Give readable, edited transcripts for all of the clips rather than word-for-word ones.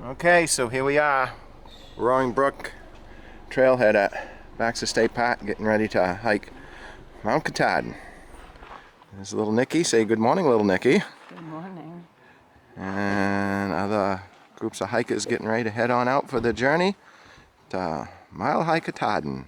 Okay, so here we are, Roaring Brook trailhead at Baxter State Park, getting ready to hike Mount Katahdin. There's little Nikki. Say good morning, little Nikki. Good morning. And other groups of hikers getting ready to head on out for the journey to Mile High Katahdin,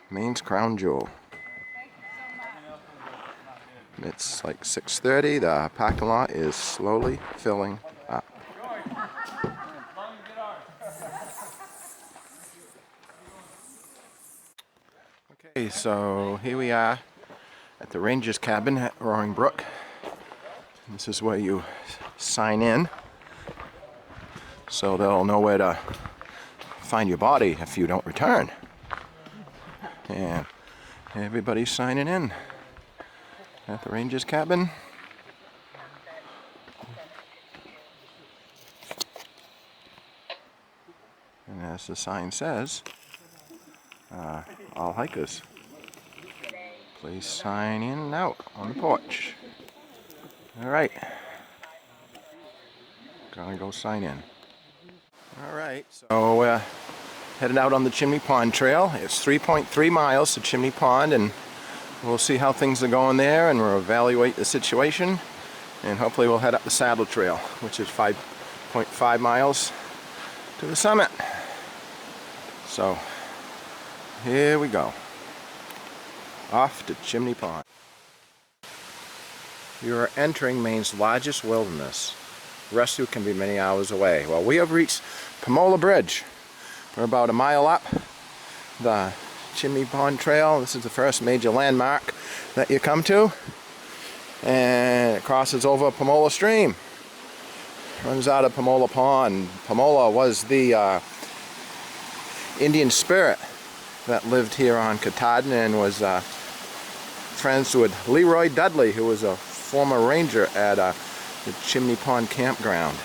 Maine's crown jewel. It's like 6:30. The parking lot is slowly filling up. Okay, so here we are at the ranger's cabin at Roaring Brook. This is where you sign in, so they'll know where to find your body if you don't return. And everybody's signing in at the ranger's cabin. And as the sign says, all hikers, please sign in and out on the porch. Alright, gonna go sign in. Alright, so we're headed out on the Chimney Pond Trail. It's 3.3 miles to Chimney Pond, and we'll see how things are going there, and we'll evaluate the situation, and hopefully we'll head up the Saddle Trail, which is 5.5 miles to the summit. So here we go, off to Chimney Pond. You are entering Maine's largest wilderness. Rescue can be many hours away. Well, we have reached Pomola Bridge. We're about a mile up the Chimney Pond Trail. This is the first major landmark that you come to, and it crosses over Pomola Stream. Runs out of Pomola Pond. Pomola was the Indian spirit that lived here on Katahdin and was friends with Leroy Dudley, who was a former ranger at the Chimney Pond campground,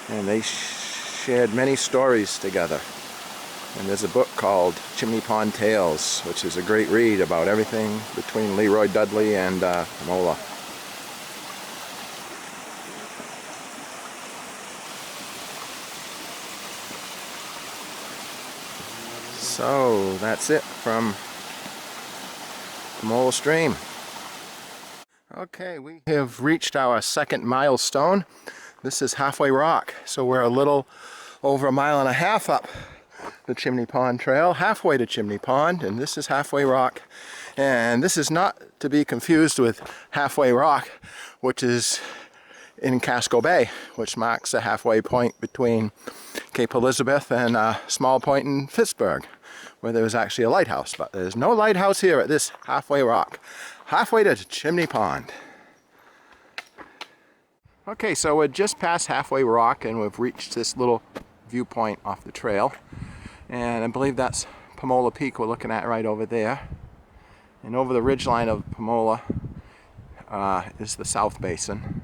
and they shared many stories together. And there's a book called Chimney Pond Tales, which is a great read about everything between Leroy Dudley and Pomola. So that's it from Pomola Stream. Okay, we have reached our second milestone. This is Halfway Rock, so we're a little over a mile and a half up the Chimney Pond Trail, halfway to Chimney Pond, and this is Halfway Rock. And this is not to be confused with Halfway Rock, which is in Casco Bay, which marks the halfway point between Cape Elizabeth and a small point in Pittsburgh, where there was actually a lighthouse. But there's no lighthouse here at this Halfway Rock. Halfway to Chimney Pond. Okay, so we're just past Halfway Rock, and we've reached this little viewpoint off the trail. And I believe that's Pomola Peak we're looking at right over there. And over the ridgeline of Pomola is the South Basin.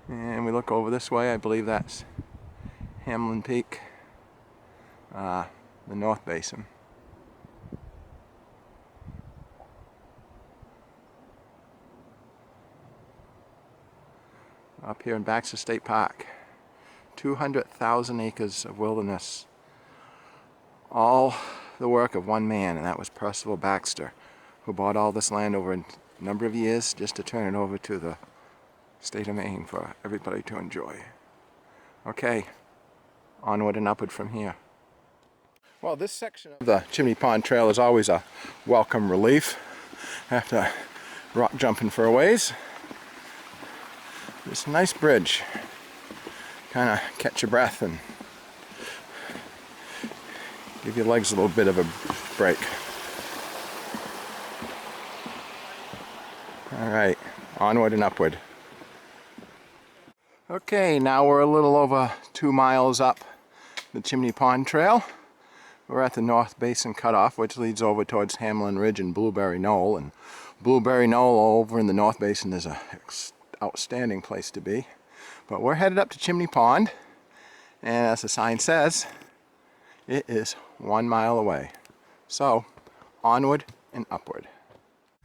And we look over this way, I believe that's Hamlin Peak, the North Basin. Up here in Baxter State Park, 200,000 acres of wilderness, all the work of one man, and that was Percival Baxter, who bought all this land over a number of years just to turn it over to the state of Maine for everybody to enjoy. Okay, onward and upward from here. Well, this section of the Chimney Pond Trail is always a welcome relief after rock jumping for a ways. This nice bridge, kind of catch your breath and give your legs a little bit of a break. Alright, onward and upward. Okay, now we're a little over 2 miles up the Chimney Pond Trail. We're at the North Basin Cutoff, which leads over towards Hamlin Ridge and Blueberry Knoll. And Blueberry Knoll over in the North Basin is a outstanding place to be. But we're headed up to Chimney Pond, and as the sign says, it is 1 mile away. So onward and upward.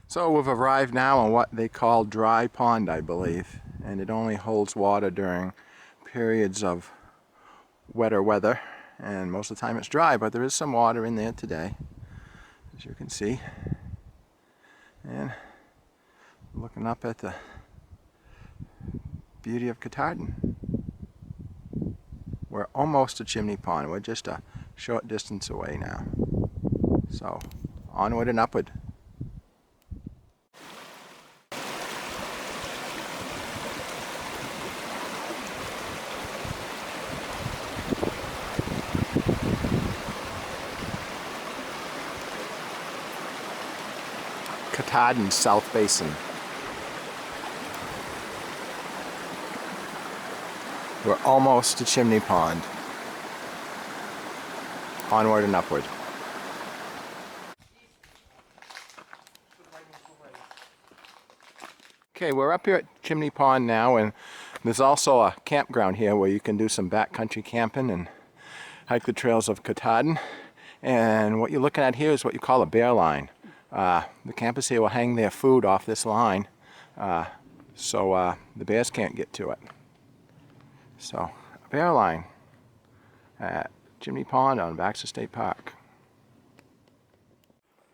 So we've arrived now on what they call dry pond, I believe, and it only holds water during periods of wetter weather, and most of the time it's dry, but there is some water in there today, as you can see. And looking up at the beauty of Katahdin. We're almost to Chimney Pond. We're just a short distance away now. So, onward and upward. Katahdin South Basin. We're almost to Chimney Pond. Onward and upward. Okay, we're up here at Chimney Pond now, and there's also a campground here where you can do some backcountry camping and hike the trails of Katahdin. And what you're looking at here is what you call a bear line. The campers here will hang their food off this line so the bears can't get to it. So, a bear line at Chimney Pond on Baxter State Park.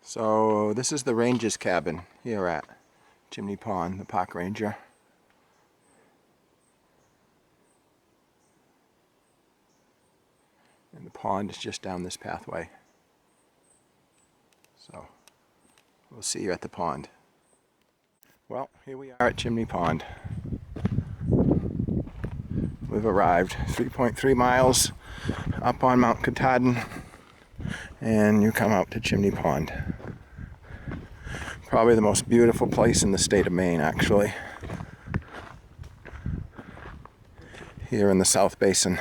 So, this is the ranger's cabin here at Chimney Pond, the park ranger. And the pond is just down this pathway. So, we'll see you at the pond. Well, here we are at Chimney Pond. We've arrived 3.3 miles up on Mount Katahdin, and you come out to Chimney Pond. Probably the most beautiful place in the state of Maine, actually. Here in the South Basin.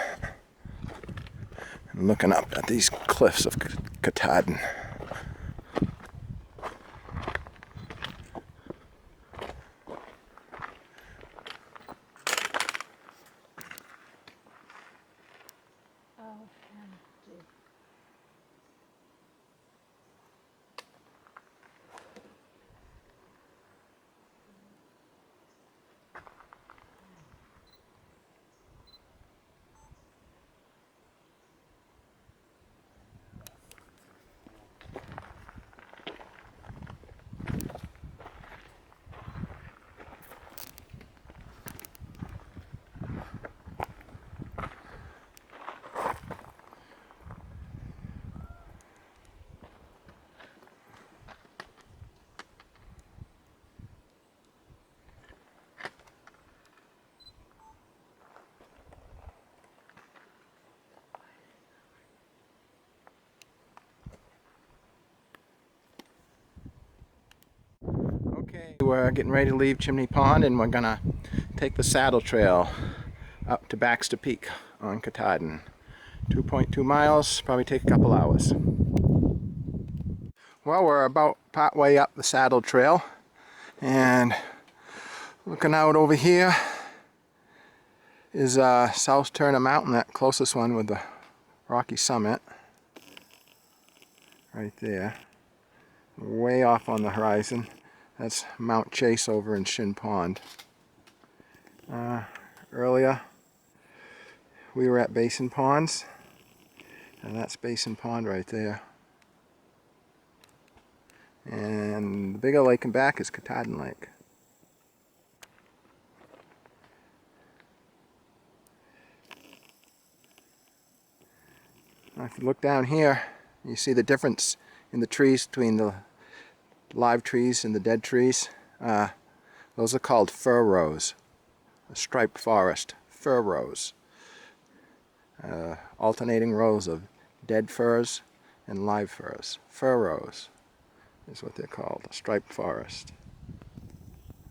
And looking up at these cliffs of Katahdin. Okay, we're getting ready to leave Chimney Pond, and we're gonna take the saddle trail up to Baxter Peak on Katahdin. 2.2 miles, probably take a couple hours. Well, we're about part way up the saddle trail, and looking out over here is South Turner Mountain, that closest one with the rocky summit. Right there. Way off on the horizon. That's Mount Chase over in Shin Pond. Earlier we were at Basin Ponds, and that's Basin Pond right there. And the bigger lake in back is Katahdin Lake. Now if you look down here, you see the difference in the trees between the live trees and the dead trees. Those are called furrows. A striped forest, furrows. Alternating rows of dead firs and live firs. Furrows is what they're called, a striped forest.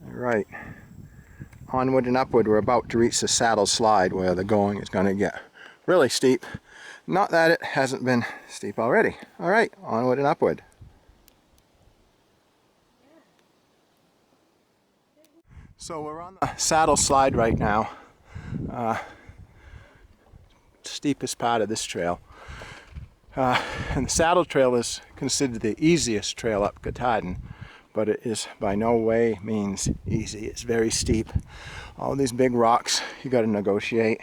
Alright, onward and upward. We're about to reach the saddle slide where the going is going to get really steep. Not that it hasn't been steep already. Alright, onward and upward. So we're on the saddle slide right now, steepest part of this trail. And the saddle trail is considered the easiest trail up Katahdin, but it is by no way means easy. It's very steep. All these big rocks you got to negotiate,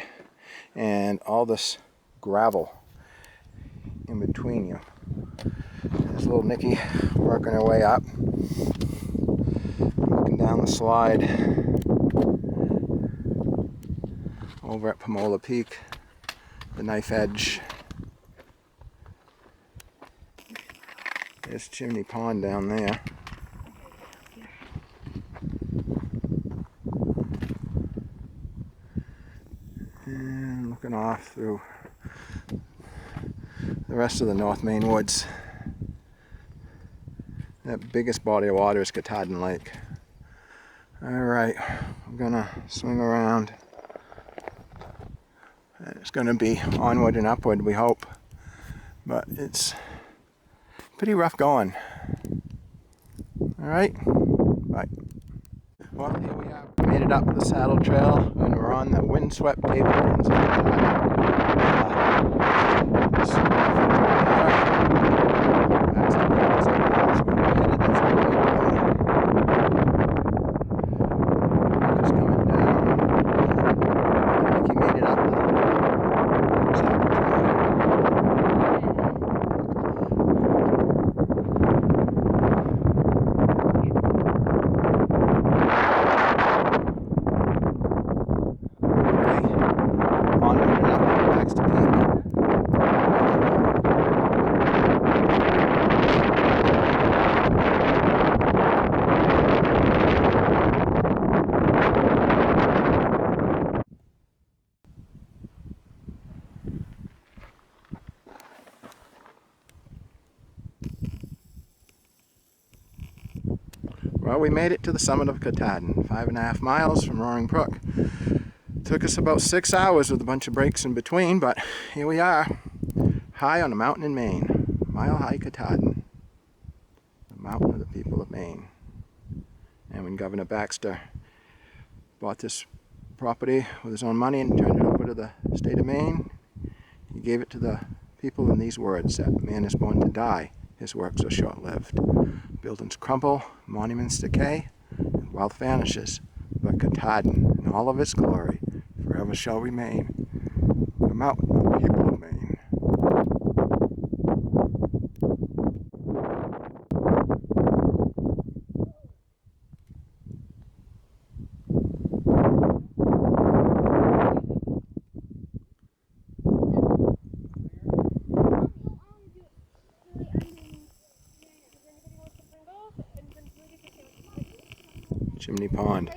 and all this gravel in between you. There's little Nikki working her way up, looking down the slide over at Pomola Peak, the knife edge. There's Chimney Pond down there. And looking off through the rest of the North Maine woods. That biggest body of water is Katahdin Lake. Alright, I'm gonna swing around. It's gonna be onward and upward, we hope. But it's pretty rough going. Alright, bye. Well, here we are. Made it up the saddle trail, and we're on the windswept tablelands of Katahdin. Well, we made it to the summit of Katahdin, 5.5 miles from Roaring Brook. Took us about 6 hours with a bunch of breaks in between, but here we are, high on a mountain in Maine. Mile High Katahdin, the mountain of the people of Maine. And when Governor Baxter bought this property with his own money and turned it over to the state of Maine, he gave it to the people in these words, that man is born to die, his works are short-lived. Buildings crumble, monuments decay, and wealth vanishes, but Katahdin, in all of its glory, forever shall remain. The mountain of the people of Maine. Chimney Pond.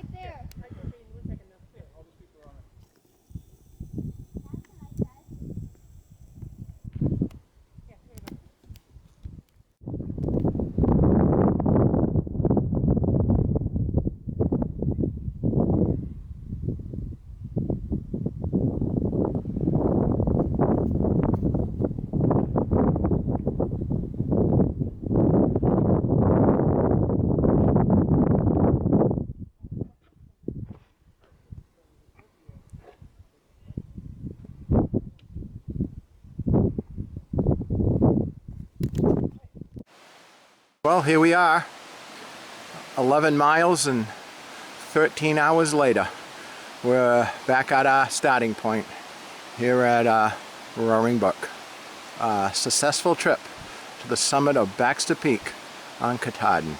Well, here we are, 11 miles and 13 hours later. We're back at our starting point here at Roaring Brook. A successful trip to the summit of Baxter Peak on Katahdin.